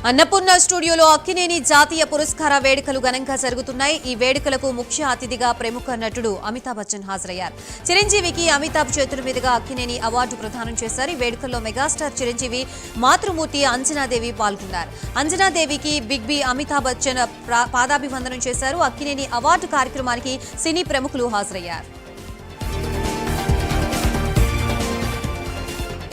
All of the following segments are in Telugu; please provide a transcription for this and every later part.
అన్నపూర్ణ స్టూడియోలో అక్కినేని జాతీయ పురస్కార వేడుకలు ఘనంగా జరుగుతున్నాయి. ఈ వేడుకలకు ముఖ్య అతిథిగా ప్రముఖ నటుడు అమితాబ్ బచ్చన్ హాజరయ్యారు. చిరంజీవికి అమితాబ్ చేతుల మీదుగా అక్కినేని అవార్డు ప్రదానం చేశారు. ఈ వేడుకల్లో మెగాస్టార్ చిరంజీవి మాతృమూర్తి అంజనాదేవి పాల్గొన్నారు. అంజనాదేవికి బిగ్ బి అమితాబ్ బచ్చన్ పాదాభివందనం చేశారు. అక్కినేని అవార్డు కార్యక్రమానికి సినీ ప్రముఖులు హాజరయ్యారు.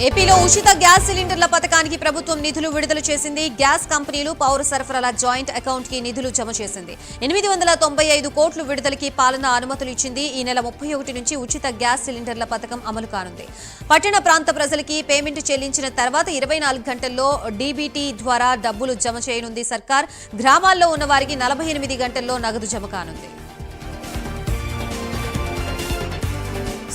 ఏపీలో ఉచిత గ్యాస్ సిలిండర్ల పథకానికి ప్రభుత్వం నిధులు విడుదల చేసింది. గ్యాస్ కంపెనీలు పౌర సరఫరాల జాయింట్ అకౌంట్ కి నిధులు జమ చేసింది. 895 కోట్లు విడుదలకి పాలనా అనుమతులు ఇచ్చింది. ఈ నెల 31 నుంచి ఉచిత గ్యాస్ సిలిండర్ల పథకం అమలు కానుంది. పట్టణ ప్రాంత ప్రజలకి పేమెంట్ చెల్లించిన తర్వాత 24 గంటల్లో డీబీటీ ద్వారా డబ్బులు జమ చేయనుంది సర్కార్. గ్రామాల్లో ఉన్న వారికి 48 గంటల్లో నగదు జమ కానుంది.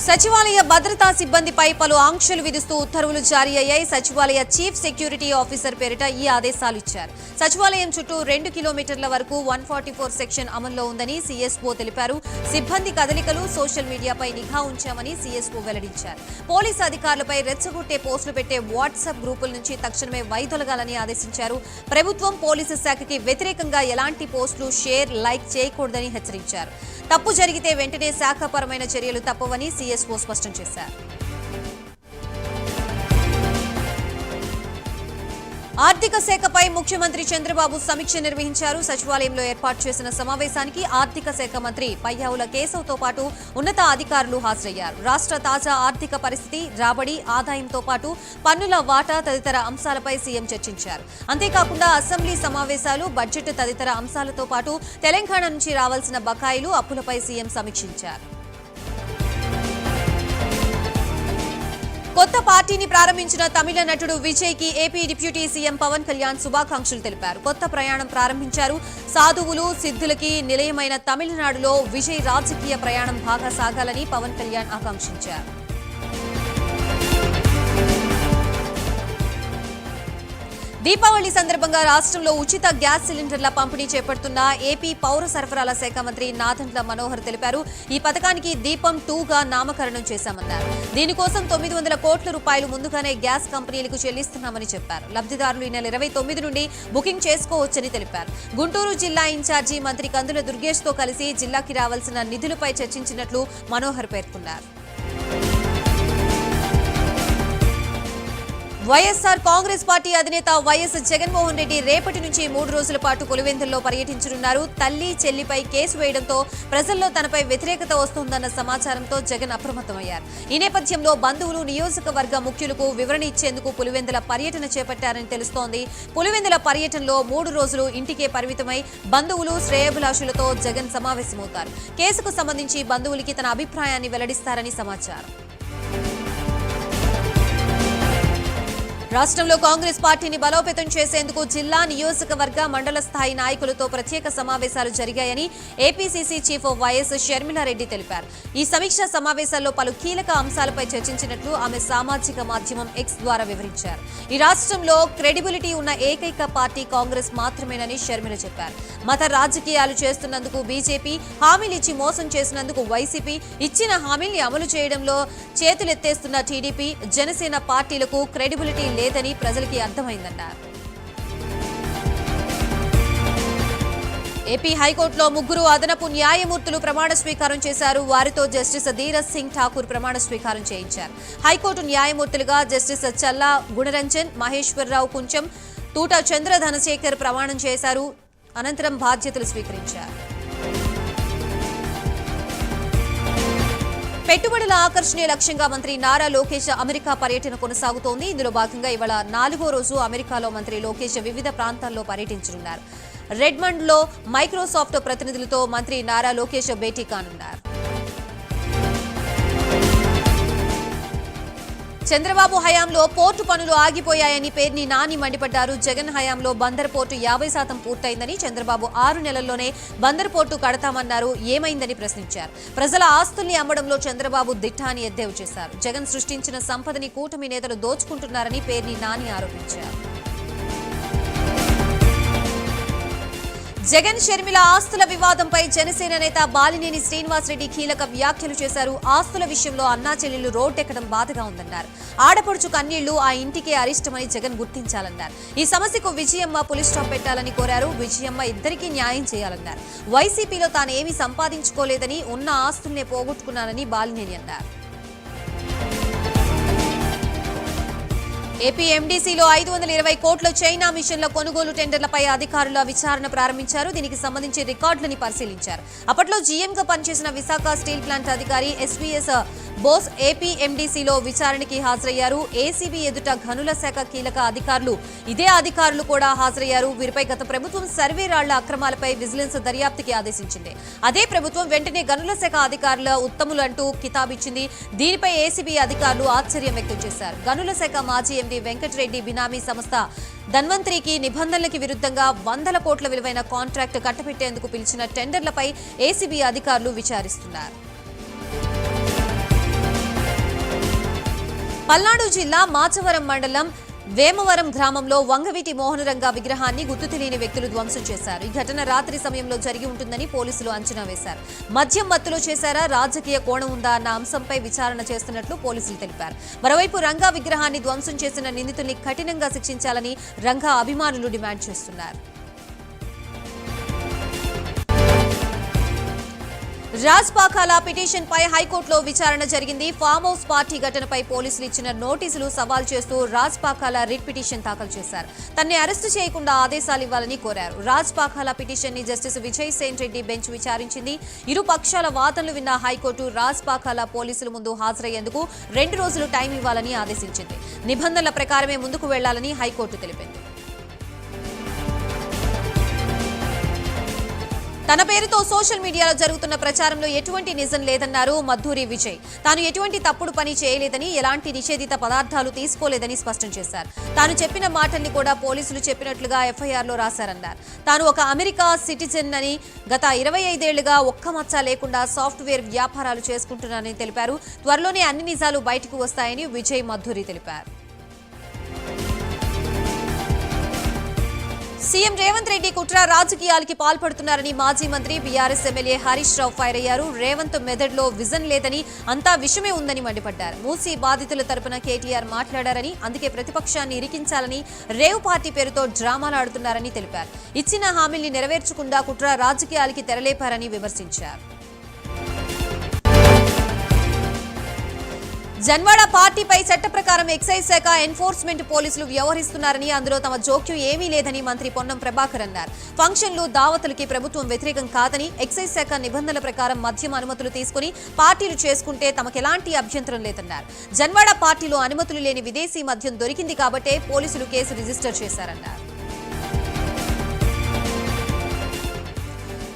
సచివాలయ భద్రతా సిబ్బందిపై పలు ఆంక్షలు విధిస్తూ ఉత్తర్వులు జారీ అయ్యాయి. సచివాలయ చీఫ్ సెక్యూరిటీ ఆఫీసర్ పేరిట ఈ ఆదేశాలు ఇచ్చారు. సచివాలయం చుట్టూ 2 కిలోమీటర్ల వరకు 144 సెక్షన్ అమల్లో ఉందని సీఎస్ఓ తెలిపారు. సిబ్బంది కదలికలు, సోషల్ మీడియాపై నిఘా ఉంచామని సీఎస్ఓ వెల్లడించారు. పోలీసు అధికారులపై రెచ్చగొట్టే పోస్టులు పెట్టే వాట్సాప్ గ్రూపుల నుంచి తక్షణమే వైదొలగాలని ఆదేశించారు. ప్రభుత్వం పోలీసు శాఖకి వ్యతిరేకంగా ఎలాంటి పోస్టులు షేర్, లైక్ చేయకూడదని హెచ్చరించారు. తప్పు జరిగితే వెంటనే శాఖపరమైన చర్యలు తప్పవని సీఎస్ఓ స్పష్టం చేశారు. ఆర్థిక శాఖపై ముఖ్యమంత్రి చంద్రబాబు సమీక్ష నిర్వహించారు. సచివాలయంలో ఏర్పాటు చేసిన సమావేశానికి ఆర్థిక శాఖ మంత్రి పయ్యావుల కేశవ్తో పాటు ఉన్నత అధికారులు హాజరయ్యారు. రాష్ట్ర తాజా ఆర్థిక పరిస్థితి, రాబడి, ఆదాయంతో పాటు పన్నుల వాటా తదితర అంశాలపై సీఎం చర్చించారు. అంతేకాకుండా అసెంబ్లీ సమావేశాలు, బడ్జెట్ తదితర అంశాలతో పాటు తెలంగాణ నుంచి రావాల్సిన బకాయిలు, అప్పులపై సీఎం సమీక్షించారు. కొత్త పార్టీని ప్రారంభించిన తమిళ నటుడు విజయ్ కి AP deputy CM Pawan Kalyan శుభాకాంక్షలు తెలిపారు. కొత్త ప్రయాణం ప్రారంభించారు. సాధువులు, సిద్ధులకి నిలయమైన తమిళనాడులో విజయ్ రాజకీయ ప్రయాణం బాగా సాగాలని పవన్ కళ్యాణ్ ఆకాంక్షించారు. దీపావళి సందర్భంగా రాష్ట్రంలో ఉచిత గ్యాస్ సిలిండర్ల పంపిణీ చేపడుతున్న ఏపీ పౌర సరఫరాల శాఖ మంత్రి నాదెండ్ల మనోహర్ తెలిపారు. ఈ పథకానికి దీపం 2గా నామకరణం చేశామన్నారు. దీనికోసం 900 కోట్ల రూపాయలు ముందుగానే గ్యాస్ కంపెనీలకు చెల్లిస్తున్నామని చెప్పారు. లబ్ధిదారులు ఈ నెల 29 నుండి బుకింగ్ చేసుకోవచ్చని తెలిపారు. గుంటూరు జిల్లా ఇన్ఛార్జి మంత్రి కందుల దుర్గేష్తో కలిసి జిల్లాకి రావాల్సిన నిధులపై చర్చించినట్లు మనోహర్ పేర్కొన్నారు. వైఎస్ఆర్ కాంగ్రెస్ పార్టీ అధినేత వైఎస్ జగన్మోహన్ రెడ్డి రేపటి నుంచి 3 రోజుల పాటు పులివెందుల్లో పర్యటించనున్నారు. తల్లి, చెల్లిపై కేసు వేయడంతో ప్రజల్లో తనపై వ్యతిరేకత వస్తోందన్న సమాచారంతో జగన్ అప్రమత్తమయ్యారు. ఈ నేపథ్యంలో బంధువులు, నియోజకవర్గ ముఖ్యులకు వివరణ ఇచ్చేందుకు పులివెందుల పర్యటన చేపట్టారని తెలుస్తోంది. పులివెందుల పర్యటనలో 3 రోజులు ఇంటికే పరిమితమై బంధువులు, శ్రేయోభిలాషులతో జగన్ సమావేశమవుతారు. కేసుకు సంబంధించి బంధువులకి తన అభిప్రాయాన్ని వెల్లడిస్తారని సమాచారం. రాష్ట్రంలో కాంగ్రెస్ పార్టీని బలోపేతం చేసేందుకు జిల్లా, నియోజకవర్గ, మండల స్థాయి నాయకులతో ప్రత్యేక సమావేశాలు జరిగాయని ఏపీసీసీ చీఫ్ వైఎస్ షర్మిలారెడ్డి తెలిపారు. ఈ సమీక్షా సమావేశాల్లో పలు కీలక అంశాలపై చర్చించినట్లు ఆమె సామాజిక మాధ్యమం ఎక్స్ ద్వారా వివరించారు. ఈ రాష్ట్రంలో క్రెడిబిలిటీ ఉన్న ఏకైక పార్టీ కాంగ్రెస్ మాత్రమేనని షర్మిల చెప్పారు. మత రాజకీయాలు చేస్తున్నందుకు బీజేపీ, హామీలిచ్చి మోసం చేసినందుకు వైసీపీ, ఇచ్చిన హామీల్ని అమలు చేయడంలో చేతులెత్తేస్తున్న టీడీపీ, జనసేన పార్టీలకు క్రెడిబిలిటీ లేదని ప్రజలకి అర్థమైందన్నారు. ఏపీ హైకోర్టులో 3 అదనపు న్యాయమూర్తులు ప్రమాణ స్వీకారం చేశారు. వారితో జస్టిస్ ధీరజ్ సింగ్ ఠాకూర్ ప్రమాణ స్వీకారం చేయించారు. హైకోర్టు న్యాయమూర్తులుగా జస్టిస్ చల్లా గుణరంజన్, మహేశ్వరరావు కుంచం, తూట చంద్ర ధనశేఖర్ ప్రమాణం చేశారు. అనంతరం బాధ్యతలు స్వీకరించారు. పెట్టుబడుల ఆకర్షణీయ లక్ష్యంగా మంత్రి నారా లోకేష్ అమెరికా పర్యటన కొనసాగుతోంది. ఇందులో భాగంగా ఇవాళ 4వ రోజు అమెరికాలో మంత్రి లోకేష్ వివిధ ప్రాంతాల్లో పర్యటించనున్నారు. రెడ్మండ్లో మైక్రోసాఫ్ట్ ప్రతినిధులతో మంత్రి నారా లోకేష్ భేటీ కానున్నారు. చంద్రబాబు హయాంలో పోర్టు పనులు ఆగిపోయాయని పేర్ని నాని మండిపడ్డారు. జగన్ హయాంలో బందర్ పోర్టు 50% పూర్తయిందని, చంద్రబాబు 6 నెలల్లోనే బందర్ పోర్టు కడతామన్నారు. ఏమైందని ప్రశ్నించారు. ప్రజల ఆస్తుల్ని అమ్మడంలో చంద్రబాబు దిట్ట అని ఎద్దేవా చేశారు. జగన్ సృష్టించిన సంపదని కూటమి నేతలు దోచుకుంటున్నారని పేర్ని నాని ఆరోపించారు. జగన్ షర్మిల ఆస్తుల వివాదంపై జనసేన నేత బాలినేని శ్రీనివాసరెడ్డి కీలక వ్యాఖ్యలు చేశారు. ఆస్తుల విషయంలో అన్నా చెల్లెలు రోడ్డెక్కడం బాధగా ఉందన్నారు. ఆడపడుచు కన్నీళ్లు ఆ ఇంటికే అరిష్టమని జగన్ గుర్తించాలన్నారు. ఈ సమస్యకు విజయమ్మ పులి స్టాప్ పెట్టాలని కోరారు. విజయమ్మ ఇద్దరికీ న్యాయం చేయాలన్నారు. వైసీపీలో తానేమీ సంపాదించుకోలేదని, ఉన్న ఆస్తుల్నే పోగొట్టుకున్నానని బాలినేని అన్నారు. ఏపీ ఎండీసీలో 520 కోట్ల చైనా మిషన్ల కొనుగోలు టెండర్లపై అధికారుల విచారణ ప్రారంభించారు. దీనికి సంబంధించి రికార్డులని పరిశీలించారు. అప్పట్లో జీఎంగా పనిచేసిన విశాఖ స్టీల్ ప్లాంట్ అధికారి ఎస్వీఎస్ బోస్ ఏపీ ఎండీసీలో విచారణకి హాజరయ్యారు. ఏసీబీ ఎదుట గనుల శాఖ కీలక అధికారులు ఇదే అధికారులు కూడా హాజరయ్యారు. వీరిపై గత ప్రభుత్వం సర్వే రాళ్ల అక్రమాలపై విజిలెన్స్ దర్యాప్తుకి ఆదేశించింది. అదే ప్రభుత్వం వెంటనే గనుల శాఖ అధికారుల ఉత్తములు అంటూ కితాబిచ్చింది. దీనిపై ఏసీబీ అధికారులు ఆశ్చర్యం వ్యక్తం చేశారు. గనుల శాఖ మాజీ ఎండీ వెంకటరెడ్డి బినామీ సంస్థ ధన్వంతరికి నిబంధనలకి విరుద్ధంగా 100 కోట్ల విలువైన కాంట్రాక్ట్ కట్టబెట్టేందుకు పిలిచిన టెండర్లపై ఏసీబీ అధికారులు విచారిస్తున్నారు. పల్నాడు జిల్లా మాచవరం మండలం వేమవరం గ్రామంలో వంగవీటి మోహనరంగ విగ్రహాన్ని గుర్తు తెలియని వ్యక్తులు ధ్వంసం చేశారు. ఈ ఘటన రాత్రి సమయంలో జరిగి ఉంటుందని పోలీసులు అంచనా వేశారు. మద్యం మత్తులో చేశారా, రాజకీయ కోణం ఉందా అన్న అంశంపై విచారణ చేస్తున్నట్లు పోలీసులు తెలిపారు. మరోవైపు రంగా విగ్రహాన్ని ధ్వంసం చేసిన నిందితుల్ని కఠినంగా శిక్షించాలని రంగా అభిమానులు డిమాండ్ చేస్తున్నారు. రాజ్ పాకాల పిటిషన్ పై హైకోర్టులో విచారణ జరిగింది. ఫామ్ హౌస్ పార్టీ ఘటనపై పోలీసులు ఇచ్చిన నోటీసులు సవాల్ చేస్తూ రాజ్ పాకాల రిట్ పిటిషన్ దాఖలు చేశారు. తనని అరెస్టు చేయకుండా ఆదేశాలు ఇవ్వాలని కోరారు. రాజ్ పాకాల పిటిషన్ ని జస్టిస్ విజయ్ సేన్ రెడ్డి బెంచ్ విచారించింది. ఇరు పక్షాల వాదనలు విన్న హైకోర్టు రాజ్ పాకాల పోలీసుల ముందు హాజరయ్యేందుకు 2 రోజులు టైం ఇవ్వాలని ఆదేశించింది. నిబంధనల ప్రకారమే ముందుకు వెళ్లాలని హైకోర్టు తెలిపింది. తన పేరుతో సోషల్ మీడియాలో జరుగుతున్న ప్రచారంలో ఎటువంటి నిజం లేదన్నారు మద్దూరి విజయ్. తాను ఎటువంటి తప్పుడు పని చేయలేదని, ఎలాంటి నిషేధిత పదార్థాలు తీసుకోలేదని స్పష్టం చేశారు. తాను చెప్పిన మాటల్ని కూడా పోలీసులు చెప్పినట్లుగా ఎఫ్ఐఆర్లో రాశారన్నారు. తాను ఒక అమెరికా సిటిజన్ అని, గత 25 ఏళ్లుగా ఒక్క మచ్చ లేకుండా సాఫ్ట్వేర్ వ్యాపారాలు చేసుకుంటున్నానని తెలిపారు. త్వరలోనే అన్ని నిజాలు బయటకు వస్తాయని విజయ్ మద్దూరి తెలిపారు. సీఎం రేవంత్ రెడ్డి కుట్ర రాజకీయాలకి పాల్పడుతున్నారని మాజీ మంత్రి BRS MLA Harish Rao fire అయ్యారు. రేవంత్ మెదడులో విజన్ లేదని, అంతా విషమే ఉందని మండిపడ్డారు. మూసీ బాధితుల తరపున కేటీఆర్ మాట్లాడారని, అందుకే ప్రతిపక్షాన్ని ఇరికించాలని రేవ్ పార్టీ పేరుతో డ్రామాలాడుతున్నారని తెలిపారు. ఇచ్చిన హామీల్ని నెరవేర్చకుండా కుట్ర రాజకీయాలకి తెరలేపారని విమర్శించారు. జన్వాడ పార్టీపై చట్ట ప్రకారం ఎక్సైజ్ శాఖ ఎన్ఫోర్స్మెంట్ పోలీసులు వ్యవహరిస్తున్నారని, అందులో తమ జోక్యం ఏమీ లేదని మంత్రి పొన్నం ప్రభాకర్ అన్నారు. ఫంక్షన్లు, దావతులకి ప్రభుత్వం వ్యతిరేకం కాదని, ఎక్సైజ్ శాఖ నిబంధనల ప్రకారం మద్యం అనుమతులు తీసుకుని పార్టీలు చేసుకుంటే తమకెలాంటి అభ్యంతరం లేదన్నారు. జన్వాడ పార్టీలో అనుమతులు లేని విదేశీ మద్యం దొరికింది కాబట్టే పోలీసులు కేసు రిజిస్టర్ చేశారన్నారు.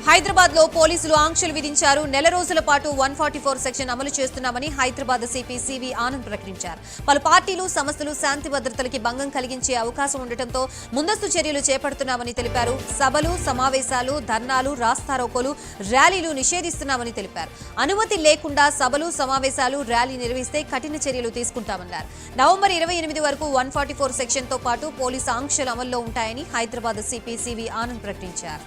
హైదరాబాద్ లో పోలీసులు ఆంక్షలు విధించారు. నెల రోజుల పాటు 144 సెక్షన్ అమలు చేస్తున్నామని హైదరాబాద్ సిపి సివి ఆనంద్ ప్రకటించారు. పలు పార్టీలు, సంస్థలు శాంతి భద్రతలకి భంగం కలిగించే అవకాశం ఉండటంతో ముందస్తు చర్యలు చేపడుతున్నామని తెలిపారు. సభలు, సమావేశాలు, ధర్నాలు, రాస్తారోకోలు, ర్యాలీలు నిషేధిస్తున్నామని తెలిపారు. అనుమతి లేకుండా సభలు, సమావేశాలు, ర్యాలీ నిర్వహిస్తే కఠిన చర్యలు తీసుకుంటామన్నారు. నవంబర్ 28 వరకు 144 సెక్షన్ తో పాటు పోలీసు ఆంక్షలు అమల్లో ఉంటాయని హైదరాబాద్ సిపి సివి ఆనంద్ ప్రకటించారు.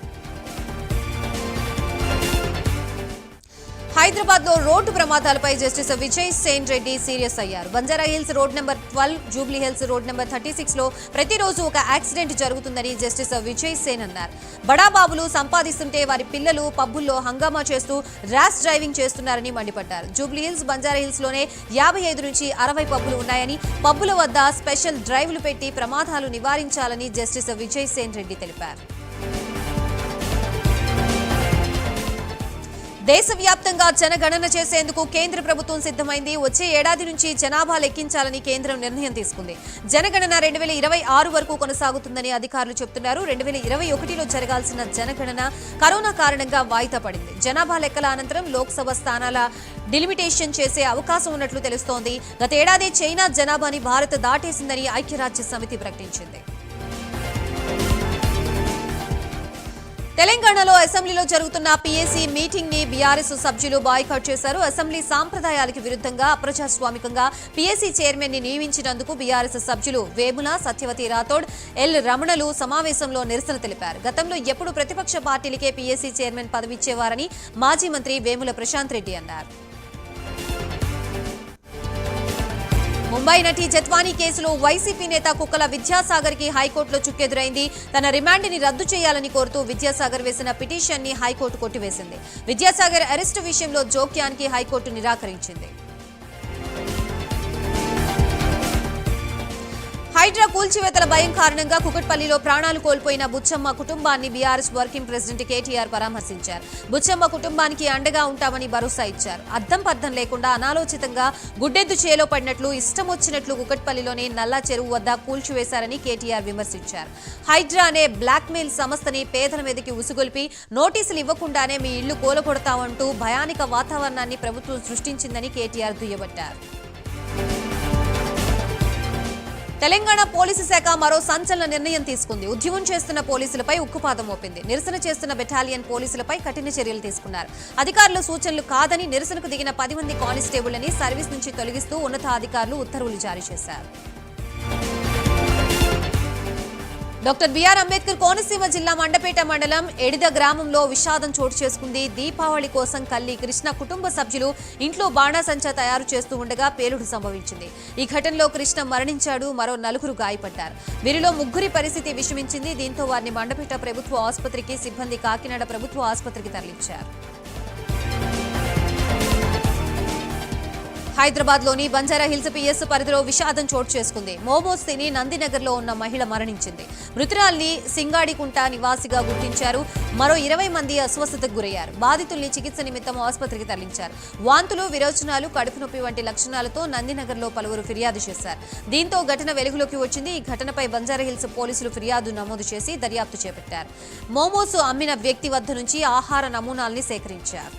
హైదరాబాద్ లో రోడ్డు ప్రమాదాలపై జస్టిస్ విజయ్ సేన్ రెడ్డి సీరియస్ అయ్యారు. Banjara hills road number 12, Jubilee hills road number 36 లో ప్రతిరోజు ఒక యాక్సిడెంట్ జరుగుతుందని జస్టిస్ విజయ్ సేన్ అన్నారు. బడాబాబులు సంపాదిస్తుంటే వారి పిల్లలు పబ్బుల్లో హంగామా చేస్తూ ర్యాష్ డ్రైవింగ్ చేస్తున్నారని మండిపడ్డారు. జూబ్లీ హిల్స్, బంజారా హిల్స్ లోనే 55 నుంచి 60 పబ్బులు ఉన్నాయని, పబ్బుల వద్ద స్పెషల్ డ్రైవ్లు పెట్టి ప్రమాదాలు నివారించాలని జస్టిస్ విజయ్ సేన్ రెడ్డి తెలిపారు. దేశవ్యాప్తంగా జనగణన చేసేందుకు కేంద్ర ప్రభుత్వం సిద్ధమైంది. వచ్చే ఏడాది నుంచి జనాభా లెక్కించాలని కేంద్రం నిర్ణయం తీసుకుంది. జనగణన 2026 వరకు కొనసాగుతుందని అధికారులు చెబుతున్నారు. 2021లో జరగాల్సిన జనగణన కరోనా కారణంగా వాయిదా పడింది. జనాభా లెక్కల అనంతరం లోక్సభ స్థానాల డిలిమిటేషన్ చేసే అవకాశం ఉన్నట్లు తెలుస్తోంది. గత ఏడాది చైనా జనాభాని భారత్ దాటేసిందని ఐక్యరాజ్య సమితి ప్రకటించింది. తెలంగాణలో అసెంబ్లీలో జరుగుతున్న పీఏసీ మీటింగ్ ని బీఆర్ఎస్ సభ్యులు బాయ్కాట్ చేశారు. అసెంబ్లీ సాంప్రదాయాలకు విరుద్ధంగా అప్రజాస్వామికంగా పీఏసీ చైర్మన్ ని నియమించినందుకు బీఆర్ఎస్ సభ్యులు వేముల, సత్యవతి రాథోడ్, ఎల్ రమణలు సమావేశంలో నిరసన తెలిపారు. గతంలో ఎప్పుడు ప్రతిపక్ష పార్టీలకే పీఏసీ చైర్మన్ పదవి ఇచ్చేవారని మాజీ మంత్రి వేముల ప్రశాంత్ రెడ్డి అన్నారు. ముంబై నటి జత్వానీ కేసులో వైసీపీ నేత కుక్కల విద్యాసాగర్ కి హైకోర్టులో చుక్కెదురైంది. తన రిమాండ్ ని రద్దు చేయాలని కోరుతూ విద్యాసాగర్ వేసిన పిటిషన్ ని హైకోర్టు కొట్టివేసింది. విద్యాసాగర్ అరెస్టు విషయంలో జోక్యానికి హైకోర్టు నిరాకరించింది. హైడ్రా కూల్చివేతల భయం కారణంగా కుకట్పల్లిలో ప్రాణాలు కోల్పోయిన బుచ్చమ్మ కుటుంబాన్ని బీఆర్ఎస్ వర్కింగ్ ప్రెసిడెంట్ కేటీఆర్ పరామర్శించారు. బుచ్చమ్మ కుటుంబానికి అండగా ఉంటామని భరోసా ఇచ్చారు. అద్దం పద్దం లేకుండా అనాలోచితంగా గుడ్డెద్దు చేలో పడినట్లు ఇష్టం వచ్చినట్లు కుకట్పల్లిలోని నల్లా చెరువు వద్ద కూల్చివేశారని కేటీఆర్ విమర్శించారు. హైడ్రా అనే బ్లాక్మెయిల్ సంస్థని పేదల మీదకి ఉసుగొల్పి నోటీసులు ఇవ్వకుండానే మీ ఇళ్లు కూలగొడతామంటూ భయానిక వాతావరణాన్ని ప్రభుత్వం సృష్టించిందని కేటీఆర్ దుయ్యబట్టారు. తెలంగాణ పోలీసు శాఖ మరో సంచలన నిర్ణయం తీసుకుంది. ఉద్యమం చేస్తున్న పోలీసులపై ఉక్కుపాదం మోపింది. నిరసన చేస్తున్న బెటాలియన్ పోలీసులపై కఠిన చర్యలు తీసుకున్నారు. అధికారుల సూచనలు కాదని నిరసనకు దిగిన 10 మంది కానిస్టేబుళ్లని సర్వీస్ నుంచి తొలగిస్తూ ఉన్నతాధికారులు ఉత్తర్వులు జారీ చేశారు. డాక్టర్ బిఆర్ అంబేద్కర్ కోనసీమ జిల్లా మండపేట మండలం ఎడిద గ్రామంలో విషాదం చోటు చేసుకుంది. దీపావళి కోసం కల్లి కృష్ణ కుటుంబ సభ్యులు ఇంట్లో బాణాసంచా తయారు చేస్తూ ఉండగా పేలుడు సంభవించింది. ఈ ఘటనలో కృష్ణ మరణించాడు. మరో 4 గాయపడ్డారు. వీరిలో 3 పరిస్థితి విషమించింది. దీంతో వారిని మండపేట ప్రభుత్వ ఆసుపత్రికి, సిబ్బంది కాకినాడ ప్రభుత్వ ఆసుపత్రికి తరలించారు. హైదరాబాద్ లోని బంజారాహిల్స్ పిఎస్ పరిధిలో విషాదం చోటు చేసుకుంది. మోమోస్ తిని నందినగర్ లో ఉన్న మహిళ మరణించింది. మృతురాల్ని సింగాడికుంట నివాసిగా గుర్తించారు. మరో 20 మంది అస్వస్థతకు గురయ్యారు. బాధితుల్ని చికిత్స నిమిత్తం ఆసుపత్రికి తరలించారు. వాంతులు, విరోచనాలు, కడుపు నొప్పి వంటి లక్షణాలతో నందినగర్ లో పలువురు ఫిర్యాదు చేశారు. దీంతో ఘటన వెలుగులోకి వచ్చింది. ఈ ఘటనపై బంజారాహిల్స్ పోలీసులు ఫిర్యాదు నమోదు చేసి దర్యాప్తు చేపట్టారు. మోమోస్ అమ్మిన వ్యక్తి వద్ద నుంచి ఆహార నమూనాల్ని సేకరించారు.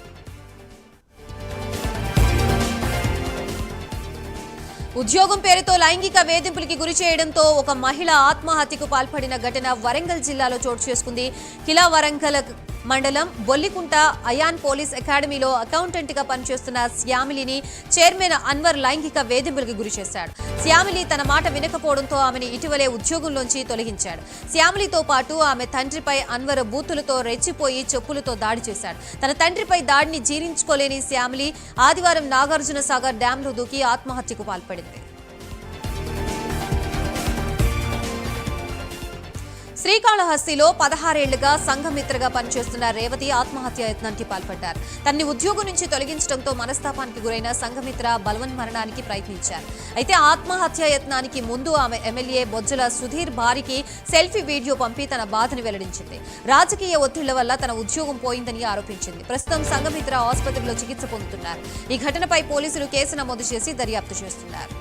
ఉద్యోగం పేరుతో లైంగిక వేధింపులకి గురి చేయడంతో ఒక మహిళ ఆత్మహత్యకు పాల్పడిన ఘటన వరంగల్ జిల్లాలో చోటు చేసుకుంది. కిలా వరంగల్ మండలం బొల్లికుంట అయాన్ పోలీస్ అకాడమీలో అకౌంటెంట్ గా పనిచేస్తున్న శ్యామిలిని చైర్మన్ అన్వర్ లైంగిక వేధింపులకు గురి చేశాడు. శ్యామిలి తన మాట వినకపోవడంతో ఆమెను ఇటీవలే ఉద్యోగంలోంచి తొలగించాడు. శ్యామిలితో పాటు ఆమె తండ్రిపై అన్వర్ బూతులతో రెచ్చిపోయి చెప్పులతో దాడి చేశాడు. తన తండ్రిపై దాడిని జీర్ణించుకోలేని శ్యామిలి ఆదివారం నాగార్జున సాగర్ డ్యాంలో దూకి ఆత్మహత్యకు పాల్పడింది. శ్రీకాళహస్తిలో 16 ఏళ్లుగా సంఘమిత్రగా పనిచేస్తున్న రేవతి ఆత్మహత్యాయత్నానికి పాల్పడ్డారు. తనని ఉద్యోగం నుంచి తొలగించడంతో మనస్తాపానికి గురైన సంఘమిత్ర బలవన్మరణానికి ప్రయత్నించారు. అయితే ఆత్మహత్యాయత్నానికి ముందు ఆమె ఎమ్మెల్యే బొజ్జల సుధీర్ భార్యకి సెల్ఫీ వీడియో పంపి తన బాధను వెల్లడించింది. రాజకీయ ఒత్తిళ్ల వల్ల తన ఉద్యోగం పోయిందని ఆరోపించింది. ప్రస్తుతం సంఘమిత్ర ఆసుపత్రిలో చికిత్స పొందుతున్నారు. ఈ ఘటనపై పోలీసులు కేసు నమోదు చేసి దర్యాప్తు చేస్తున్నారు.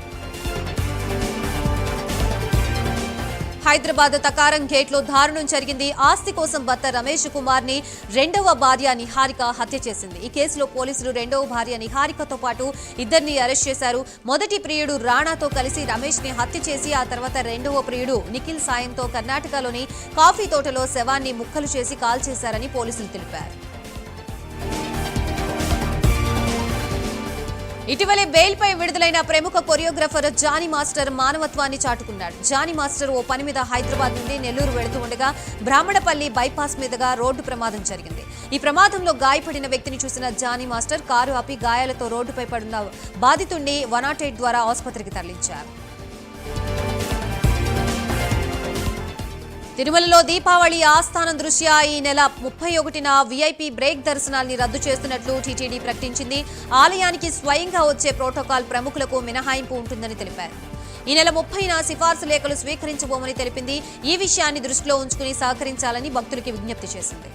హైదరాబాద్ తకారం గేట్లో దారుణం జరిగింది. ఆస్తి కోసం భర్త రమేష్ కుమార్ ని 2వ భార్య నిహారిక హత్య చేసింది. ఈ కేసులో పోలీసులు 2వ భార్య నిహారికతో పాటు 2ని అరెస్ట్ చేశారు. మొదటి ప్రియుడు రాణాతో కలిసి రమేష్ ని హత్య చేసి ఆ తర్వాత 2వ ప్రియుడు నిఖిల్ సాయంతో కర్ణాటకలోని కాఫీ తోటలో శవాన్ని ముక్కలు చేసి కాల్చేశారని పోలీసులు తెలిపారు. ఇటీవలే బెయిల్పై విడుదలైన ప్రముఖ కొరియోగ్రాఫర్ జానీ మాస్టర్ మానవత్వాన్ని చాటుకున్నాడు. జానీ మాస్టర్ ఓ పని మీద హైదరాబాద్ నుండి నెల్లూరు వెళుతూ ఉండగా బ్రాహ్మణపల్లి బైపాస్ మీదుగా రోడ్డు ప్రమాదం జరిగింది. ఈ ప్రమాదంలో గాయపడిన వ్యక్తిని చూసిన జానీ మాస్టర్ కారు ఆపి గాయాలతో రోడ్డుపై పడున్న బాధితుడిని 108 ద్వారా ఆసుపత్రికి తరలించారు. తిరుమలలో దీపావళి ఆస్థానం దృష్ట్యా ఈ నెల 31న వీఐపీ బ్రేక్ దర్శనాల్ని రద్దు చేస్తున్నట్లు టీటీడీ ప్రకటించింది. ఆలయానికి స్వయంగా వచ్చే ప్రోటోకాల్ ప్రముఖులకు మినహాయింపు ఉంటుందని తెలిపారు. ఈ నెల 30న సిఫార్సు లేఖలు స్వీకరించబోమని తెలిపింది. ఈ విషయాన్ని దృష్టిలో ఉంచుకుని సహకరించాలని భక్తులకి విజ్ఞప్తి చేసింది.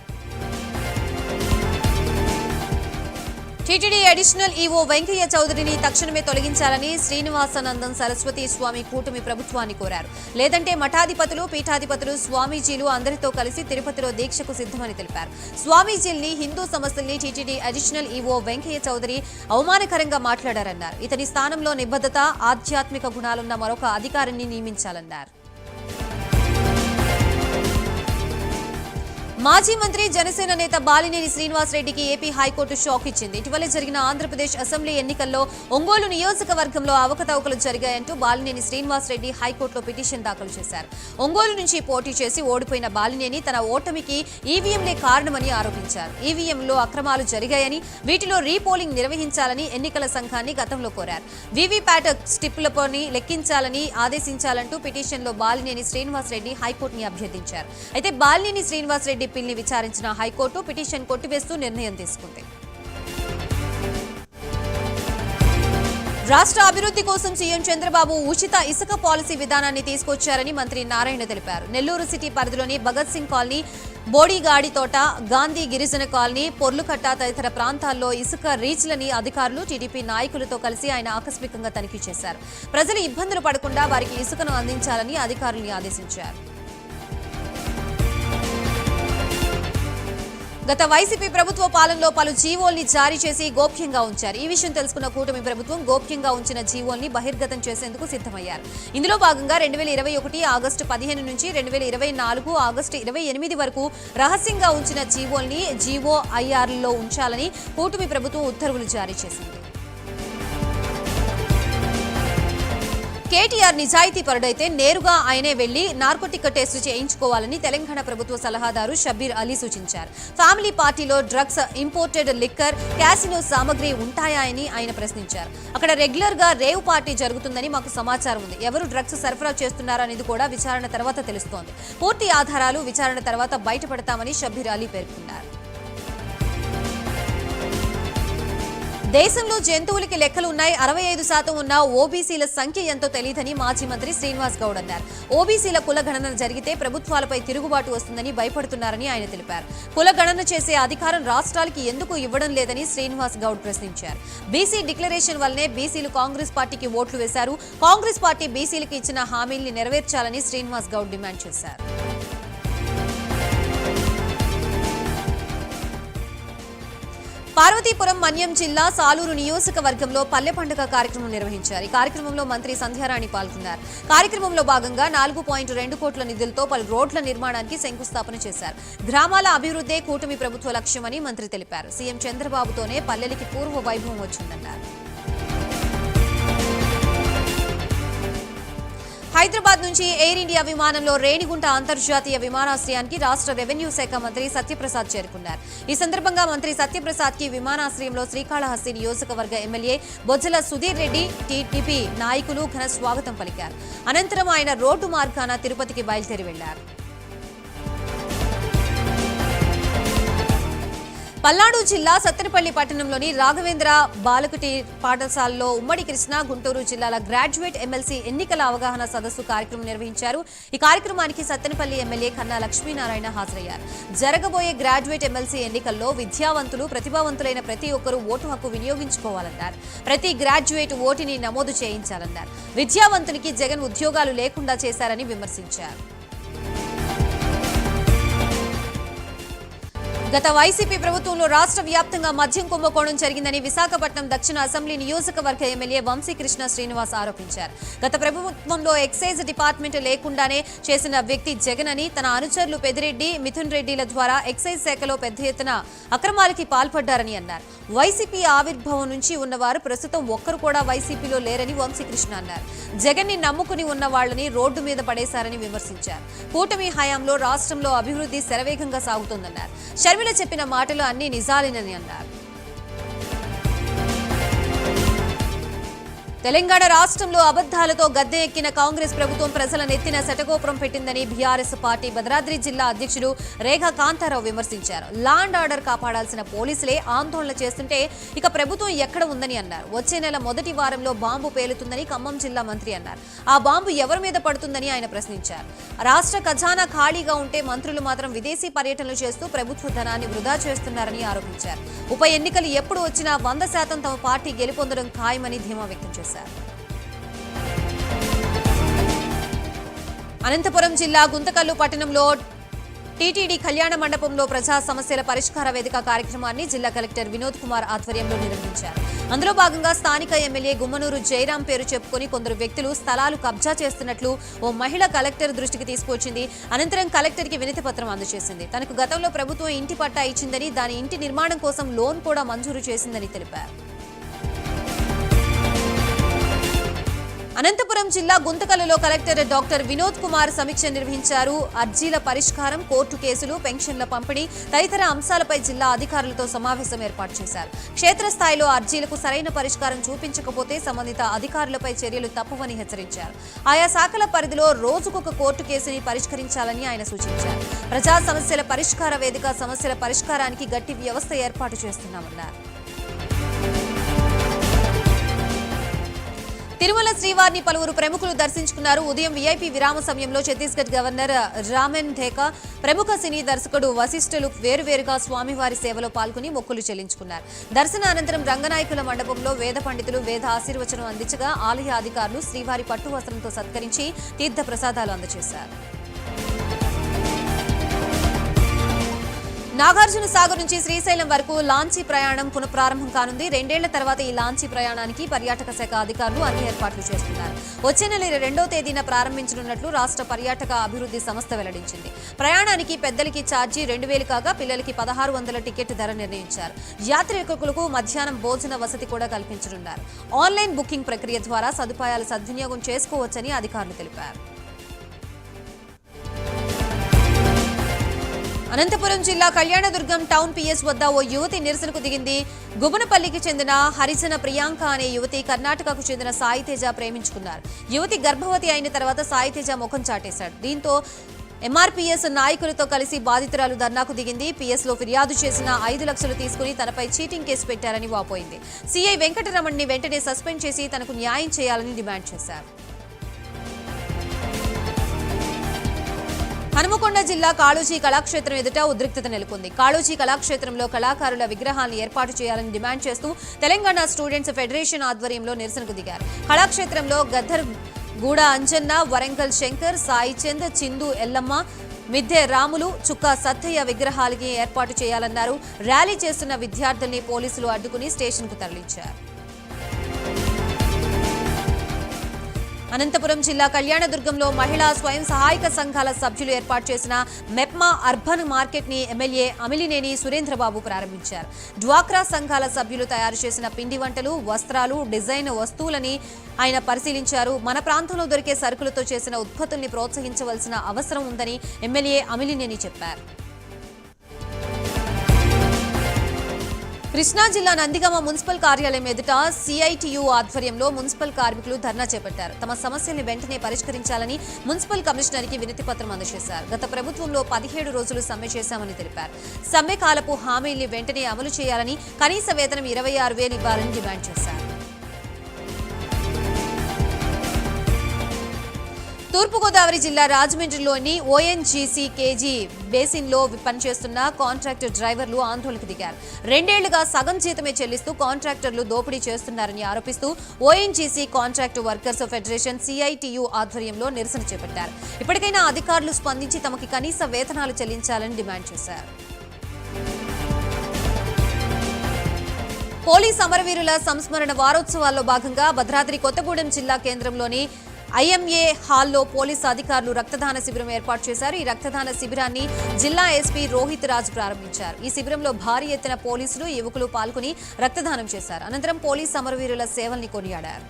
టీటీడీ అడిషనల్ ఈవో వెంకయ్య చౌదరిని తక్షణమే తొలగించాలని శ్రీనివాసానందం సరస్వతి స్వామి కూటమి ప్రభుత్వాన్ని కోరారు. లేదంటే మఠాధిపతులు, పీఠాధిపతులు, స్వామీజీలు అందరితో కలిసి తిరుపతిలో దీక్షకు సిద్ధమని తెలిపారు. స్వామీజీల్ని, హిందూ సంస్థల్ని TTD additional EO Venkaiah Chowdary అవమానకరంగా మాట్లాడారన్నారు. ఇతని స్థానంలో నిబద్ధత, ఆధ్యాత్మిక గుణాలున్న మరొక అధికారిని నియమించాలన్నారు. మాజీ మంత్రి జనసేన నేత బాలినేని శ్రీనివాస్ రెడ్డికి ఏపీ హైకోర్టు షాక్ ఇచ్చింది. ఇటీవల జరిగిన ఆంధ్రప్రదేశ్ అసెంబ్లీ ఎన్నికల్లో ఒంగోలు నియోజకవర్గంలో అవకతవకలు జరిగాయంటూ బాలినేని శ్రీనివాస్ రెడ్డి హైకోర్టులో పిటిషన్ దాఖలు చేశారు. ఒంగోలు నుంచి పోటీ చేసి ఓడిపోయిన బాలినేని తన ఓటమికి ఈవీఎంలే కారణమని ఆరోపించారు. ఈవీఎంలో అక్రమాలు జరిగాయని, వీటిలో రీపోలింగ్ నిర్వహించాలని ఎన్నికల సంఘాన్ని గతంలో కోరారు. వీవీప్యాట్ స్లిప్పులపై లెక్కించాలని ఆదేశించాలంటూ పిటిషన్లో బాలినేని శ్రీనివాస్ రెడ్డి హైకోర్టుని అభ్యర్థించారు. అయితే బాలినేని శ్రీనివాస్ రెడ్డి పిల్ని విచారించిన హైకోర్టు పిటిషన్ కొట్టివేస్తూ నిర్ణయం తీసుకుంది. రాష్ట్ర అభివృద్ధి కోసం సీఎం చంద్రబాబు ఉచిత ఇసుక పాలసీ విధానాన్ని తీసుకొచ్చారని మంత్రి నారాయణ తెలిపారు. నెల్లూరు సిటీ పరిధిలోని భగత్ సింగ్ కాలనీ, బోడిగాడితోట, గాంధీ గిరిజన కాలనీ, పొర్లుకట్ట తదితర ప్రాంతాల్లో ఇసుక రీచ్లని అధికారులు, టీడీపీ నాయకులతో కలిసి ఆయన ఆకస్మికంగా తనిఖీ చేశారు. ప్రజలు ఇబ్బందులు పడకుండా వారికి ఇసుకను అందించాలని అధికారుల్ని ఆదేశించారు. గత వైసీపీ ప్రభుత్వ పాలనలో పలు జీవోల్ని జారీ చేసి గోప్యంగా ఉంచారు. ఈ విషయం తెలుసుకున్న కూటమి ప్రభుత్వం గోప్యంగా ఉంచిన జీవోల్ని బహిర్గతం చేసేందుకు సిద్ధమయ్యారు. ఇందులో భాగంగా 2021 ఆగస్టు 15 నుంచి 2024 ఆగస్టు 28 వరకు రహస్యంగా ఉంచిన జీవోల్ని జీఓఐఆర్లో ఉంచాలని కూటమి ప్రభుత్వం ఉత్తర్వులు జారీ చేసింది. కేటీఆర్ నిజాయితీ పరుడైతే నేరుగా ఆయనే వెళ్లి నార్కోటిక్ టెస్టు చేయించుకోవాలని తెలంగాణ ప్రభుత్వ సలహాదారు షబ్బీర్ అలీ సూచించారు. ఫ్యామిలీ పార్టీలో డ్రగ్స్, ఇంపోర్టెడ్ లిక్కర్, క్యాసినో సామగ్రి ఉంటాయా అని ఆయన ప్రశ్నించారు. అక్కడ రెగ్యులర్ గా రేవ్ పార్టీ జరుగుతుందని మాకు సమాచారం ఉంది. ఎవరు డ్రగ్స్ సరఫరా చేస్తున్నారనేది కూడా విచారణ తర్వాత తెలుస్తోంది. పూర్తి ఆధారాలు విచారణ తర్వాత బయటపడతామని షబ్బీర్ అలీ పేర్కొన్నారు. దేశంలో జంతువులకి లెక్కలు ఉన్నాయి. 65% ఉన్న ఓబీసీల సంఖ్య ఎంతో తెలియదని మాజీ మంత్రి శ్రీనివాస్ గౌడ్ అన్నారు. ఓబీసీల కులగణన జరిగితే ప్రభుత్వాలపై తిరుగుబాటు వస్తుందని భయపడుతున్నారని ఆయన తెలిపారు. కులగణన చేసే అధికారం రాష్ట్రాలకి ఎందుకు ఇవ్వడం లేదని శ్రీనివాస్ గౌడ్ ప్రశ్నించారు. బీసీ డిక్లరేషన్ వల్లనే బీసీలు కాంగ్రెస్ పార్టీకి ఓట్లు వేశారు. కాంగ్రెస్ పార్టీ బీసీలకు ఇచ్చిన హామీల్ని నెరవేర్చాలని శ్రీనివాస్ గౌడ్ డిమాండ్ చేశారు. పార్వతీపురం మన్యం జిల్లా సాలూరు నియోజకవర్గంలో పల్లె పండుగ కార్యక్రమం నిర్వహించారు. ఈ కార్యక్రమంలో మంత్రి సంధ్యారాణి పాల్గొన్నారు. కార్యక్రమంలో భాగంగా 4.2 కోట్ల నిధులతో పలు రోడ్ల నిర్మాణానికి శంకుస్థాపన చేశారు. గ్రామాల అభివృద్ధే కూటమి ప్రభుత్వ లక్ష్యమని మంత్రి తెలిపారు. సీఎం చంద్రబాబుతోనే పల్లెలకి పూర్వ వైభవం వచ్చిందన్నారు. హైదరాబాద్ నుంచి ఎయిర్ ఇండియా విమానంలో రేణిగుంట అంతర్జాతీయ విమానాశ్రయానికి రాష్ట్ర రెవెన్యూ శాఖ మంత్రి సత్యప్రసాద్ చేరుకున్నారు. ఈ సందర్భంగా మంత్రి సత్యప్రసాద్ కి విమానాశ్రయంలో శ్రీకాళహస్తి నియోజకవర్గ ఎమ్మెల్యే బొజ్జల సుధీర్ రెడ్డి, టీడీపీ నాయకులు ఘన స్వాగతం పలికారు. అనంతరం ఆయన రోడ్డు మార్గాన తిరుపతికి బయలుదేరి వెళ్లారు. పల్నాడు జిల్లా సత్తెనపల్లి పట్టణంలోని రాఘవేంద్ర బాలకుటి పాఠశాలలో ఉమ్మడి కృష్ణా, గుంటూరు జిల్లాల గ్రాడ్యుయేట్ ఎమ్మెల్సీ ఎన్నికల అవగాహన సదస్సు కార్యక్రమం నిర్వహించారు. ఈ కార్యక్రమానికి సత్తెనపల్లి ఎమ్మెల్యే కన్నా లక్ష్మీనారాయణ హాజరయ్యారు. జరగబోయే గ్రాడ్యుయేట్ ఎమ్మెల్సీ ఎన్నికల్లో విద్యావంతులు, ప్రతిభావంతులైన ప్రతి ఒక్కరూ ఓటు హక్కు వినియోగించుకోవాలన్నారు. ప్రతి గ్రాడ్యుయేట్ ఓటుని నమోదు చేయించాలన్నారు. విద్యావంతునికి జగన్ ఉద్యోగాలు లేకుండా చేశారని విమర్శించారు. గత వైసీపీ ప్రభుత్వంలో రాష్ట్ర వ్యాప్తంగా మద్యం కుంభకోణం జరిగిందని విశాఖపట్నం దక్షిణ అసెంబ్లీ నియోజకవర్గ ఎమ్మెల్యే వంశీకృష్ణ శ్రీనివాస్ ఆరోపించారు. గత ప్రభుత్వంలో ఎక్సైజ్ డిపార్ట్మెంట్ లేకుండానే చేసిన వ్యక్తి జగన్ అని, తన అనుచరులు పెద్దిరెడ్డి, మిథున్ రెడ్డిల ద్వారా ఎక్సైజ్ శాఖలో పెద్ద ఎత్తున అక్రమాలకి పాల్పడ్డారని అన్నారు. వైసీపీ ఆవిర్భావం నుంచి ఉన్నవారు ప్రస్తుతం ఒక్కరు కూడా వైసీపీలో లేరని వంశీకృష్ణ అన్నారు. జగన్ ని నమ్ముకుని ఉన్న వాళ్లని రోడ్డు మీద పడేశారని విమర్శించారు. కూటమి హయాంలో రాష్ట్రంలో అభివృద్ధి శరవేగంగా సాగుతోందన్నారు. షర్మిల చెప్పిన మాటలు అన్ని నిజాలేనని అన్నారు. తెలంగాణ రాష్ట్రంలో అబద్ధాలతో గద్దె ఎక్కిన కాంగ్రెస్ ప్రభుత్వం ప్రజల నెత్తిన శటగోపురం పెట్టిందని బీఆర్ఎస్ పార్టీ భద్రాద్రి జిల్లా అధ్యక్షుడు రేఖా కాంతారావు విమర్శించారు. లా అండ్ ఆర్డర్ కాపాడాల్సిన పోలీసులే ఆందోళన చేస్తుంటే ఇక ప్రభుత్వం ఎక్కడ ఉందని అన్నారు. వచ్చే నెల మొదటి వారంలో బాంబు పేలుతుందని ఖమ్మం జిల్లా మంత్రి అన్నారు. ఆ బాంబు ఎవరి మీద పడుతుందని ఆయన ప్రశ్నించారు. రాష్ట్ర ఖజానా ఖాళీగా ఉంటే మంత్రులు మాత్రం విదేశీ పర్యటనలు చేస్తూ ప్రభుత్వ ధనాన్ని వృధా చేస్తున్నారని ఆరోపించారు. ఉప ఎన్నికలు ఎప్పుడు వచ్చినా 100% తమ పార్టీ గెలుపొందడం ఖాయమని ధీమా వ్యక్తం చేశారు. అనంతపురం జిల్లా గుంతకల్లు పట్టణంలో టీటీడీ కళ్యాణ మండపంలో ప్రజా సమస్యల పరిష్కార వేదిక కార్యక్రమాన్ని జిల్లా కలెక్టర్ వినోద్ కుమార్ ఆధ్వర్యంలో నిర్వహించారు. అందులో భాగంగా స్థానిక ఎమ్మెల్యే గుమ్మనూరు జయరాం పేరు చెప్పుకొని కొందరు వ్యక్తులు స్థలాలు కబ్జా చేస్తున్నట్లు ఓ మహిళ కలెక్టర్ దృష్టికి తీసుకొచ్చింది. అనంతరం కలెక్టర్కి వినతి పత్రం అందజేసింది. తనకు గతంలో ప్రభుత్వం ఇంటి పట్టా ఇచ్చిందని, దాని ఇంటి నిర్మాణం కోసం లోన్ కూడా మంజూరు చేసిందని తెలిపారు. అనంతపురం జిల్లా గుంతకల్లులో కలెక్టర్ డాక్టర్ వినోద్ కుమార్ సమీక్ష నిర్వహించారు. అర్జీల పరిష్కారం, కోర్టు కేసులు, పెన్షన్ల పంపిణీ తదితర అంశాలపై జిల్లా అధికారులతో సమావేశం ఏర్పాటు చేశారు. క్షేత్రస్థాయిలో అర్జీలకు సరైన పరిష్కారం చూపించకపోతే సంబంధిత అధికారులపై చర్యలు తప్పవని హెచ్చరించారు. ఆయా శాఖల పరిధిలో రోజుకొక కోర్టు కేసుని పరిష్కరించాలని ఆయన సూచించారు. ప్రజా సమస్యల పరిష్కార వేదిక సమస్యల పరిష్కారానికి గట్టి వ్యవస్థ ఏర్పాటు చేస్తున్నామన్నారు. తిరుమల శ్రీవారిని పలువురు ప్రముఖులు దర్శించుకున్నారు. ఉదయం వీఐపీ విరామ సమయంలో ఛత్తీస్గఢ్ గవర్నర్ రామెన్ ఢేకా, ప్రముఖ సినీ దర్శకుడు వశిష్ఠులు వేరువేరుగా స్వామివారి సేవలో పాల్గొని మొక్కులు చెల్లించుకున్నారు. దర్శనానంతరం రంగనాయకుల మండపంలో వేద పండితులు వేద ఆశీర్వచనం అందించగా ఆలయ అధికారులు శ్రీవారి పట్టు వస్త్రంతో సత్కరించి తీర్థ ప్రసాదాలు అందజేశారు. నాగార్జున సాగర్ నుంచి శ్రీశైలం వరకు లాంచీ ప్రయాణం పునఃప్రారంభం కానుంది. 2 ఏళ్ల తర్వాత ఈ లాంచీ ప్రయాణానికి పర్యాటక శాఖ అధికారులు అన్ని ఏర్పాట్లు చేస్తున్నారు. వచ్చే నెల 2వ తేదీన ప్రారంభించనున్నట్లు రాష్ట్ర పర్యాటక అభివృద్ధి సంస్థ వెల్లడించింది. ప్రయాణానికి పెద్దలకి ఛార్జీ 2,000 కాగా పిల్లలకి 1,600 టికెట్ ధర నిర్ణయించారు. యాత్రికులకు మధ్యాహ్నం భోజన వసతి కూడా కల్పించనున్నారు. ఆన్లైన్ బుకింగ్ ప్రక్రియ ద్వారా సదుపాయాలు సద్వినియోగం చేసుకోవచ్చని అధికారులు తెలిపారు. అనంతపురం జిల్లా కళ్యాణదుర్గం టౌన్ పిఎస్ వద్ద ఓ యువతి నిరసనకు దిగింది. గుబనపల్లికి చెందిన హరిజన ప్రియాంక అనే యువతి కర్ణాటకకు చెందిన సాయితేజ ప్రేమించుకున్నారు. యువతి గర్భవతి అయిన తర్వాత సాయితేజ ముఖం చాటేశాడు. దీంతో ఎంఆర్పీఎస్ నాయకులతో కలిసి బాధితురాలు ధర్నాకు దిగింది. పిఎస్లో ఫిర్యాదు చేసిన 5 లక్షలు తీసుకుని తనపై చీటింగ్ కేసు పెట్టారని వాపోయింది. సీఐ వెంకటరమణ్ని వెంటనే సస్పెండ్ చేసి తనకు న్యాయం చేయాలని డిమాండ్ చేశారు. హనుమకొండ జిల్లా కాళోజీ కళాక్షేత్రం ఎదుట ఉద్రిక్తత నెలకొంది. కాళోజీ కళాక్షేత్రంలో కళాకారుల విగ్రహాలను ఏర్పాటు చేయాలని డిమాండ్ చేస్తూ తెలంగాణ స్టూడెంట్స్ ఫెడరేషన్ ఆధ్వర్యంలో నిరసనకు దిగారు. కళాక్షేత్రంలో గద్దర్ గూడ అంజన్న, వరంగల్ శంకర్, సాయి చంద్, చిందు ఎల్లమ్మ, మిద్దె రాములు, చుక్కా సత్తయ్య విగ్రహాలకి ఏర్పాటు చేయాలన్నారు. ర్యాలీ చేస్తున్న విద్యార్థుల్ని పోలీసులు అడ్డుకుని స్టేషన్కు తరలించారు. అనంతపురం జిల్లా కళ్యాణదుర్గంలో మహిళా స్వయం సహాయక సంఘాల సభ్యులు ఏర్పాటు చేసిన మెప్మా అర్బన్ మార్కెట్ ని ఎమ్మెల్యే అమిలినేని సురేంద్రబాబు ప్రారంభించారు. డ్వాక్రా సంఘాల సభ్యులు తయారు చేసిన పిండి వంటలు, వస్త్రాలు, డిజైన్ వస్తువులని ఆయన పరిశీలించారు. మన ప్రాంతంలో దొరికే సరుకులతో చేసిన ఉత్పత్తుల్ని ప్రోత్సహించవలసిన అవసరం ఉందని ఎమ్మెల్యే అమిలినేని చెప్పారు. కృష్ణా జిల్లా నందిగామ మున్సిపల్ కార్యాలయం ఎదుట సిఐటియు ఆధ్వర్యంలో మున్సిపల్ కార్మికులు ధర్నా చేపట్టారు. తమ సమస్యల్ని వెంటనే పరిష్కరించాలని మున్సిపల్ కమిషనర్కి వినతి పత్రం అందజేశారు. గత ప్రభుత్వంలో 17 రోజులు సమ్మె చేశామని తెలిపారు. సమ్మె కాలపు హామీల్ని వెంటనే అమలు చేయాలని, కనీస వేతనం 26,000 ఇవ్వాలని డిమాండ్ చేశారు. తూర్పుగోదావరి జిల్లా రాజమండ్రిలోని ఓఎన్జీసీ కేజీ బేసిన్లో పనిచేస్తున్న కాంట్రాక్టర్ డ్రైవర్లు ఆందోళనకు దిగారు. 2 ఏళ్లుగా సగం జీతమే చెల్లిస్తూ కాంట్రాక్టర్లు దోపిడీ చేస్తున్నారని ఆరోపిస్తూ ONGC contract workers federation CITU ఆధ్వర్యంలో నిరసన చేపట్టారు. ఇప్పటికైనా అధికారులు స్పందించి తమకి కనీస వేతనాలు చెల్లించాలని డిమాండ్ చేశారు. పోలీస్ అమరవీరుల సంస్మరణ వారోత్సవాల్లో భాగంగా భద్రాద్రి కొత్తగూడెం జిల్లా కేంద్రంలోని ఐఎంఏ హాల్లో పోలీసు అధికారులు రక్తదాన శిబిరం ఏర్పాటు చేశారు. ఈ రక్తదాన శిబిరాన్ని జిల్లా ఎస్పీ రోహిత్ రాజ్ ప్రారంభించారు. ఈ శిబిరంలో భారీ ఎత్తున పోలీసులు, యువకులు పాల్గొని రక్తదానం చేశారు. అనంతరం పోలీసు అమరవీరుల సేవల్ని కొనియాడారు.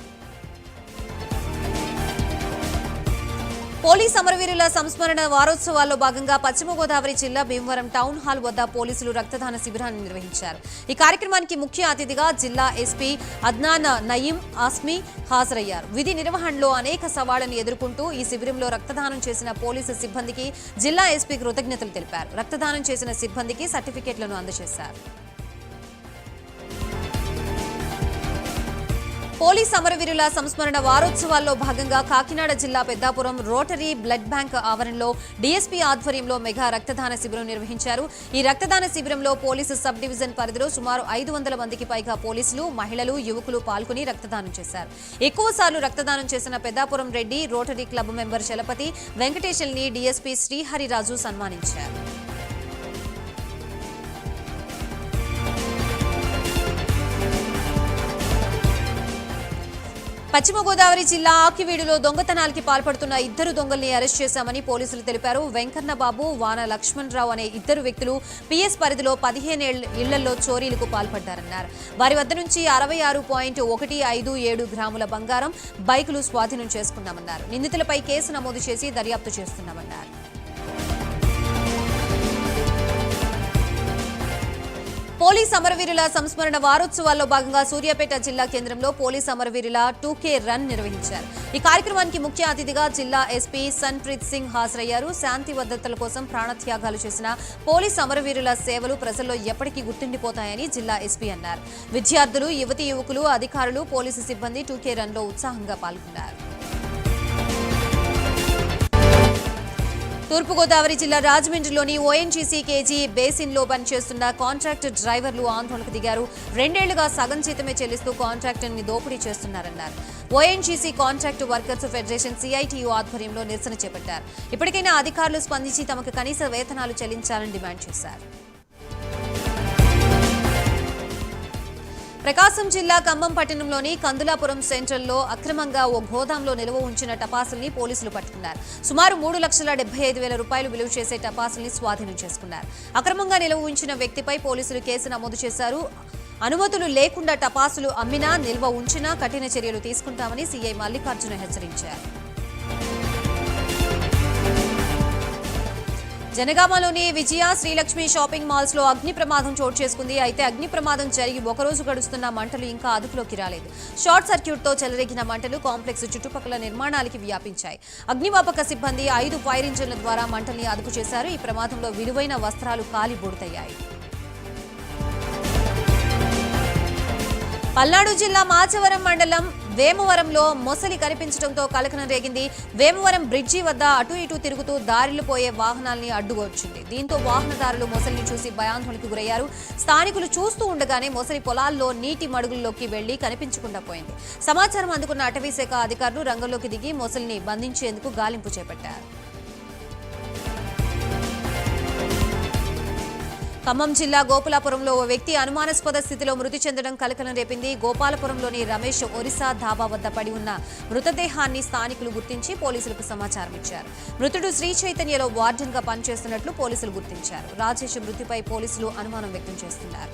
పోలీస్ అమరవీరుల సంస్మరణ వారోత్సవాల్లో భాగంగా పశ్చిమ గోదావరి జిల్లా భీమవరం టౌన్ హాల్ వద్ద పోలీసులు రక్తదాన శిబిరాన్ని నిర్వహించారు. ఈ కార్యక్రమానికి ముఖ్య అతిథిగా జిల్లా ఎస్పీ అద్నాన్ నయీం ఆస్మీ హాజరయ్యారు. విధి నిర్వహణలో అనేక సవాళ్లను ఎదుర్కొంటూ ఈ శిబిరంలో రక్తదానం చేసిన పోలీసు సిబ్బందికి జిల్లా ఎస్పీ కృతజ్ఞతలు తెలిపారు. రక్తదానం చేసిన సిబ్బందికి సర్టిఫికెట్లను అందజేశారు. పోలీస్ అమరవీరుల సంస్మరణ వారోత్సవాల్లో భాగంగా కాకినాడ జిల్లా పెద్దాపురం రోటరీ బ్లడ్ బ్యాంక్ ఆవరణలో డీఎస్పీ ఆధ్వర్యంలో మెగా రక్తదాన శిబిరం నిర్వహించారు. ఈ రక్తదాన శిబిరంలో పోలీసు సబ్ డివిజన్ పరిధిలో సుమారు 500 మందికి పైగా పోలీసులు, మహిళలు, యువకులు పాల్గొని రక్తదానం చేశారు. ఎక్కువసార్లు రక్తదానం చేసిన Peddapuram Reddy rotary club member Chalapathi వెంకటేశ్వల్ని డీఎస్పీ శ్రీహరిరాజు సన్మానించారు. పశ్చిమ గోదావరి జిల్లా ఆకివీడులో దొంగతనాలకి పాల్పడుతున్న ఇద్దరు దొంగల్ని అరెస్ట్ చేశామని పోలీసులు తెలిపారు. వెంకన్నబాబు, వాన లక్ష్మణరావు అనే ఇద్దరు వ్యక్తులు పిఎస్ పరిధిలో 15 ఇళ్లలో చోరీలకు పాల్పడ్డారన్నారు. వారి వద్ద నుంచి 66.157 గ్రాముల బంగారం, బైకులు స్వాధీనం చేసుకున్నామన్నారు. నిందితులపై కేసు నమోదు చేసి దర్యాప్తు చేస్తున్నామన్నారు. పోలీస్ అమరవీరుల సంస్మరణ వారోత్సవాల్లో భాగంగా సూర్యాపేట జిల్లా కేంద్రంలో పోలీస్ అమరవీరుల 2K రన్ నిర్వహించారు. ఈ కార్యక్రమానికి ముఖ్య అతిథిగా జిల్లా ఎస్పీ సన్ప్రీత్ సింగ్ హాజరయ్యారు. శాంతి భద్రతల కోసం ప్రాణత్యాగాలు చేసిన పోలీస్ అమరవీరుల సేవలు ప్రజల్లో ఎప్పటికీ గుర్తుండిపోతాయని జిల్లా ఎస్పీ అన్నారు. విద్యార్థులు, యువతీ యువకులు, అధికారులు, పోలీసు సిబ్బంది 2K రన్లో ఉత్సాహంగా పాల్గొన్నారు. తూర్పుగోదావరి జిల్లా రాజమండ్రిలోని ఓఎన్జీసీ కేజీ బేసిన్లో పనిచేస్తున్న కాంట్రాక్ట్ డ్రైవర్లు ఆందోళనకు దిగారు. 2 ఏళ్లుగా సగం జీతమే చెల్లిస్తూ కాంట్రాక్టర్ని దోపిడీ చేస్తున్నారన్నారు. ONGC contract workers federation CITU ఆధ్వర్యంలో నిరసన చేపట్టారు. ఇప్పటికైనా అధికారులు స్పందించి తమకు కనీస వేతనాలు చెల్లించాలని డిమాండ్ చేశారు. ప్రకాశం జిల్లా ఖమ్మం పట్టణంలోని కందులాపురం సెంట్రల్లో అక్రమంగా ఓ గోదాంలో నిల్వ ఉంచిన టపాసుల్ని పోలీసులు పట్టుకున్నారు. సుమారు 3,75,000 రూపాయలు విలువ చేసే టపాసుల్ని స్వాధీనం చేసుకున్నారు. అక్రమంగా నిల్వ ఉంచిన వ్యక్తిపై పోలీసులు కేసు నమోదు చేశారు. అనుమతులు లేకుండా టపాసులు అమ్మినా, నిల్వ ఉంచినా కఠిన చర్యలు తీసుకుంటామని సీఐ మల్లికార్జున హెచ్చరించారు. జనగామలోని విజయ, శ్రీలక్ష్మి షాపింగ్ మాల్స్ లో అగ్ని ప్రమాదం చోటు చేసుకుంది. అయితే అగ్ని ప్రమాదం జరిగి ఒకరోజు గడుస్తున్న మంటలు ఇంకా అదుపులోకి రాలేదు. షార్ట్ సర్క్యూట్ తో చెలరేగిన మంటలు కాంప్లెక్స్ చుట్టుపక్కల నిర్మాణాలకి వ్యాపించాయి. అగ్నిమాపక సిబ్బంది 5 ఫైర్ ఇంజిన్ల ద్వారా మంటల్ని అదుపు చేశారు. ఈ ప్రమాదంలో విలువైన వస్త్రాలు కాలి బూడిదయ్యాయి. పల్నాడు జిల్లా మాచవరం మండలం వేమవరంలో మొసలి కనిపించడంతో కలకలం రేగింది. వేమవరం బ్రిడ్జి వద్ద అటు ఇటు తిరుగుతూ దారిలో పోయే వాహనాల్ని అడ్డుకొచ్చింది. దీంతో వాహనదారులు మొసలిని చూసి భయాందోళనకు గురయ్యారు. స్థానికులు చూస్తూ ఉండగానే మొసలి పొలాల్లో నీటి మడుగుల్లోకి వెళ్లి కనిపించకుండా పోయింది. సమాచారం అందుకున్న అటవీ శాఖ అధికారులు రంగంలోకి దిగి మొసలిని బంధించేందుకు గాలింపు చేపట్టారు. ఖమ్మం జిల్లా గోపాలపురంలో ఓ వ్యక్తి అనుమానాస్పద స్థితిలో మృతి చెందడం కలకలం రేపింది. గోపాలపురంలోని రమేష్ ఒరిస్సా ధాబా వద్ద పడి ఉన్న మృతదేహాన్ని స్థానికులు గుర్తించి పోలీసులకు సమాచారం ఇచ్చారు. మృతుడు శ్రీ చైతన్యలో వార్డెన్ గా పనిచేస్తున్నట్లు పోలీసులు గుర్తించారు. రాజేష్ మృతిపై పోలీసులు అనుమానం వ్యక్తం చేస్తున్నారు.